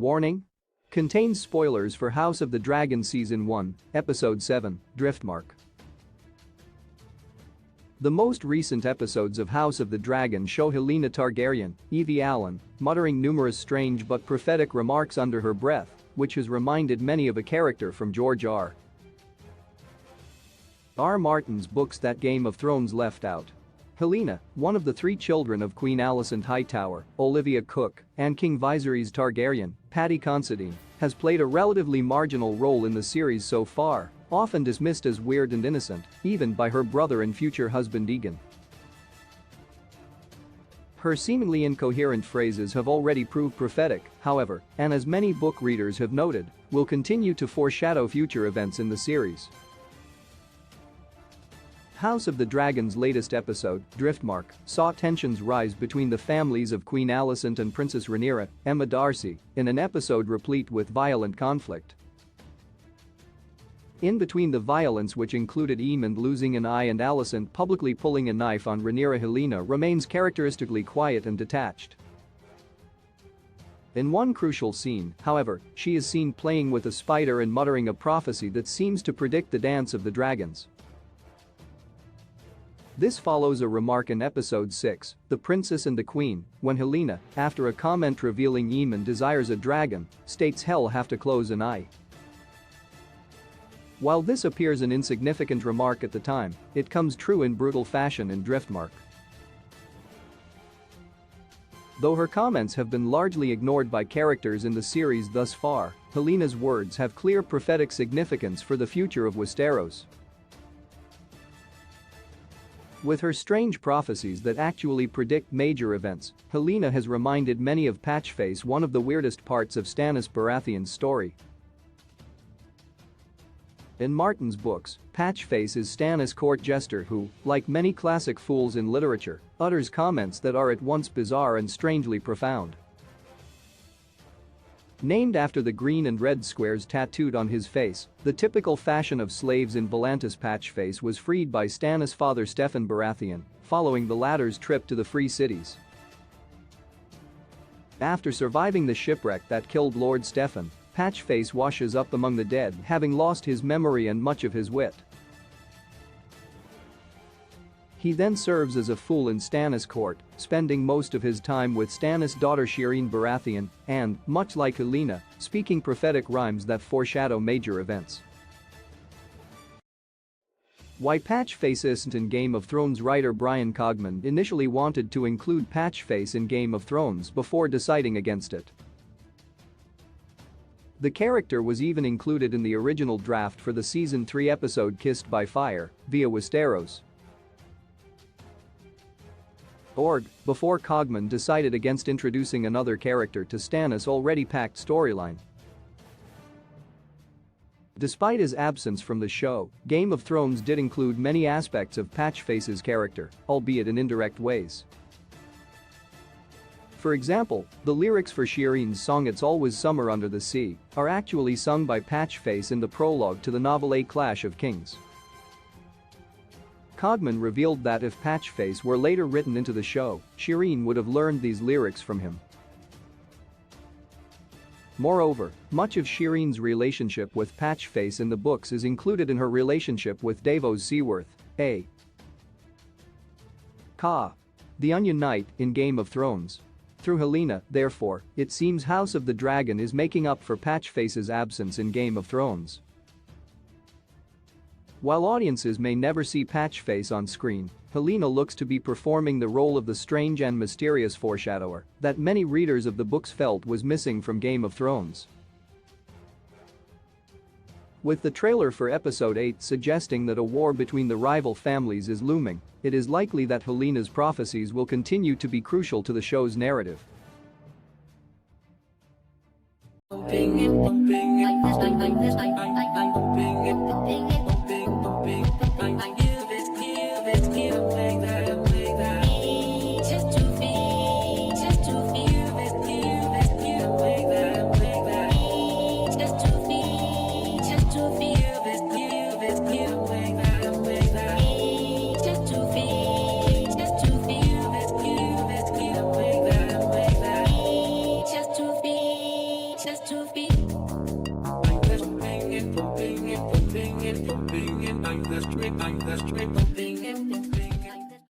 Warning: contains spoilers for House of the Dragon Season 1, Episode 7, Driftmark. The most recent episodes of House of the Dragon show Helaena Targaryen, Evie Allen, muttering numerous strange but prophetic remarks under her breath, which has reminded many of a character from George R. R. Martin's books that Game of Thrones left out. Helaena, one of the three children of Queen Alicent Hightower, Olivia Cook, and King Viserys Targaryen, Paddy Considine, has played a relatively marginal role in the series so far, often dismissed as weird and innocent, even by her brother and future husband Egan. Her seemingly incoherent phrases have already proved prophetic, however, and as many book readers have noted, will continue to foreshadow future events in the series. House of the Dragon's latest episode, Driftmark, saw tensions rise between the families of Queen Alicent and Princess Rhaenyra, Emma Darcy, in an episode replete with violent conflict. In between the violence, which included Aemond losing an eye and Alicent publicly pulling a knife on Rhaenyra, Helaena remains characteristically quiet and detached. In one crucial scene, however, she is seen playing with a spider and muttering a prophecy that seems to predict the dance of the dragons. This follows a remark in Episode 6, The Princess and the Queen, when Helaena, after a comment revealing Aemond desires a dragon, states hell have to close an eye. While this appears an insignificant remark at the time, it comes true in brutal fashion in Driftmark. Though her comments have been largely ignored by characters in the series thus far, Helena's words have clear prophetic significance for the future of Westeros. With her strange prophecies that actually predict major events, Helaena has reminded many of Patchface, one of the weirdest parts of Stannis Baratheon's story. In Martin's books, Patchface is Stannis' court jester who, like many classic fools in literature, utters comments that are at once bizarre and strangely profound. Named after the green and red squares tattooed on his face, the typical fashion of slaves in Volantis, Patchface was freed by Stannis' father Steffon Baratheon, following the latter's trip to the Free Cities. After surviving the shipwreck that killed Lord Steffon, Patchface washes up among the dead, having lost his memory and much of his wit. He then serves as a fool in Stannis' court, spending most of his time with Stannis' daughter Shireen Baratheon and, much like Helaena, speaking prophetic rhymes that foreshadow major events. Why Patchface isn't in Game of Thrones? Writer Brian Cogman initially wanted to include Patchface in Game of Thrones before deciding against it. The character was even included in the original draft for the Season 3 episode Kissed by Fire, via Westeros. Before Cogman decided against introducing another character to Stannis' already packed storyline. Despite his absence from the show, Game of Thrones did include many aspects of Patchface's character, albeit in indirect ways. For example, the lyrics for Shireen's song It's Always Summer Under the Sea are actually sung by Patchface in the prologue to the novel A Clash of Kings. Cogman revealed that if Patchface were later written into the show, Shireen would have learned these lyrics from him. Moreover, much of Shireen's relationship with Patchface in the books is included in her relationship with Davos Seaworth, a.k.a. the Onion Knight in Game of Thrones. Through Helaena, therefore, it seems House of the Dragon is making up for Patchface's absence in Game of Thrones. While audiences may never see Patchface on screen, Helaena looks to be performing the role of the strange and mysterious foreshadower that many readers of the books felt was missing from Game of Thrones. With the trailer for Episode 8 suggesting that a war between the rival families is looming, it is likely that Helena's prophecies will continue to be crucial to the show's narrative. Just I'm the straight